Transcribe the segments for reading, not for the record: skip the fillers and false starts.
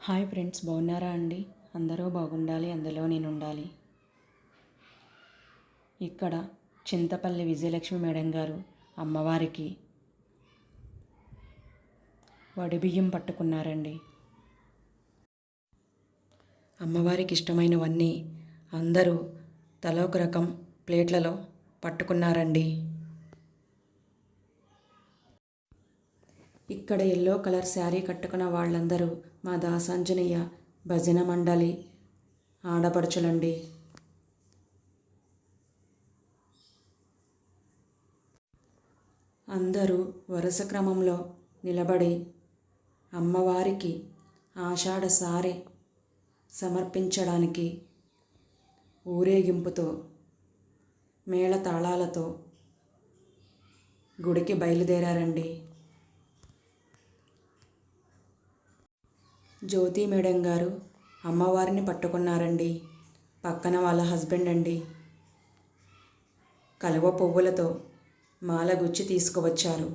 Hi friends, బాగున్నారా అండి? అందరూ బాగుండాలి, అందులో నేను ఉండాలి. ఇక్కడ చింతపల్లి విజయలక్ష్మి మేడం గారు అమ్మవారికి వడిబియ్యం పట్టుకున్నారండి. అమ్మవారికి ఇష్టమైనవన్నీ అందరూ తల ఒక రకం ప్లేట్లలో పట్టుకున్నారండి. ఇక్కడ ఎల్లో కలర్ శారీ కట్టుకున్న వాళ్ళందరూ మా దాసాంజనేయ భజన మండలి ఆడపడుచులండి. అందరూ వరుస క్రమంలో నిలబడి అమ్మవారికి ఆషాఢ సారె సమర్పించడానికి ఊరేగింపుతో మేళతాళాలతో గుడికి బయలుదేరారండి. జ్యోతి మేడం గారు అమ్మవారిని పట్టుకున్నారండి. పక్కన వాళ్ళ హస్బెండ్ అండి కలువ పువ్వులతో మాల గుచ్చి తీసుకువచ్చారు.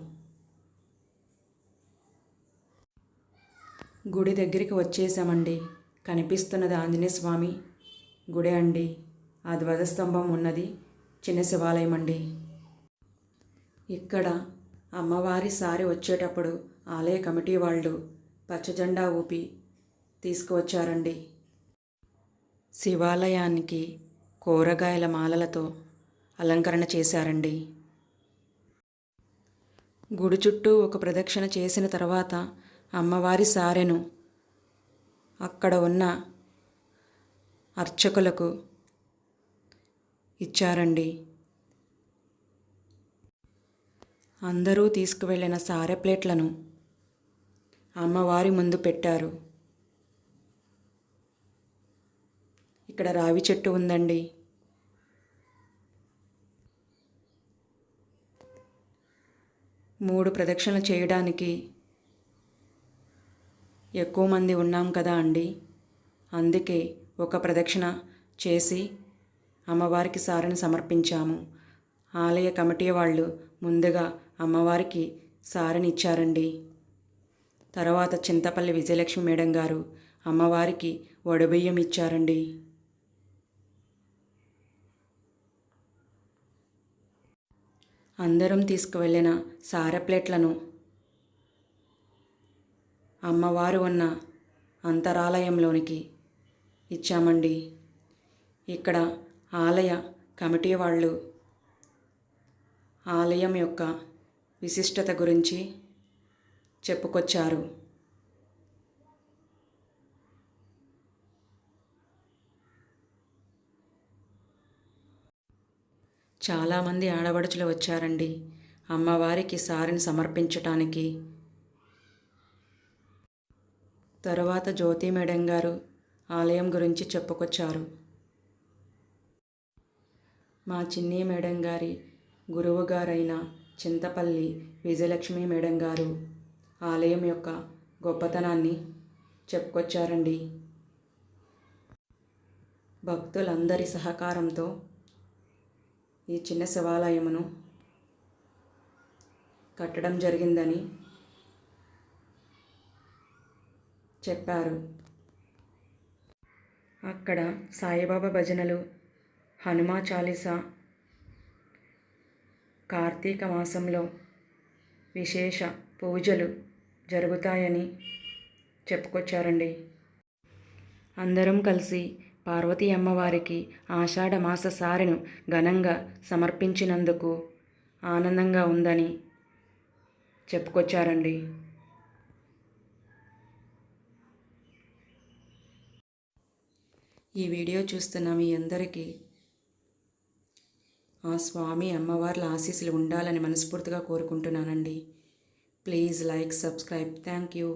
గుడి దగ్గరికి వచ్చేసామండి. కనిపిస్తున్నది ఆంజనేయ స్వామి గుడి అండి. ఆ ధ్వజస్తంభం ఉన్నది చిన్న శివాలయం అండి. ఇక్కడ అమ్మవారి సారి వచ్చేటప్పుడు ఆలయ కమిటీ వాళ్ళు పచ్చజెండా ఊపి తీసుకువచ్చారండి. శివాలయానికి కూరగాయల మాలలతో అలంకరణ చేశారండి. గుడి చుట్టూ ఒక ప్రదక్షిణ చేసిన తర్వాత అమ్మవారి సారెను అక్కడ ఉన్న అర్చకులకు ఇచ్చారండి. అందరూ తీసుకువెళ్ళిన సారె ప్లేట్లను అమ్మవారి ముందు పెట్టారు. ఇక్కడ రావి చెట్టు ఉందండి. మూడు ప్రదక్షిణలు చేయడానికి ఎక్కువ మంది ఉన్నాం కదా అండి. అందుకే ఒక ప్రదక్షిణ చేసి అమ్మవారికి సారెను సమర్పించాము. ఆలయ కమిటీ వాళ్ళు ముందుగా అమ్మవారికి సారెని ఇచ్చారండి. తర్వాత చింతపల్లి విజయలక్ష్మి మేడం గారు అమ్మవారికి వడబియ్యం ఇచ్చారండి. అందరం తీసుకువెళ్ళిన సారె ప్లేట్లను అమ్మవారు ఉన్న అంతరాలయంలోనికి ఇచ్చామండి. ఇక్కడ ఆలయ కమిటీ వాళ్ళు ఆలయం యొక్క విశిష్టత గురించి చెప్పుకొచ్చారు. చాలామంది ఆడపడుచులు వచ్చారండి అమ్మవారికి సారెని సమర్పించటానికి. తరువాత జ్యోతి మేడం గారు ఆలయం గురించి చెప్పుకొచ్చారు. మా చిన్ని మేడం గారి గురువు గారైన చింతపల్లి విజయలక్ష్మి మేడం గారు ఆలయం యొక్క గొప్పతనాన్ని చెప్పుకొచ్చారండి. భక్తులందరి సహకారంతో ఈ చిన్న శివాలయమును కట్టడం జరిగిందని చెప్పారు. అక్కడ సాయిబాబా భజనలు, హనుమా చాలీసా, కార్తీక మాసంలో విశేష పూజలు జరుగుతాయని చెప్పుకొచ్చారండి. అందరం కలిసి పార్వతీ అమ్మవారికి ఆషాఢ మాస సారెను ఘనంగా సమర్పించినందుకు ఆనందంగా ఉందని చెప్పుకొచ్చారండి. ఈ వీడియో చూస్తున్న మీ అందరికీ ఆ స్వామి అమ్మవార్ల ఆశీస్సులు ఉండాలని మనస్ఫూర్తిగా కోరుకుంటున్నానండి. Please like, subscribe. Thank you.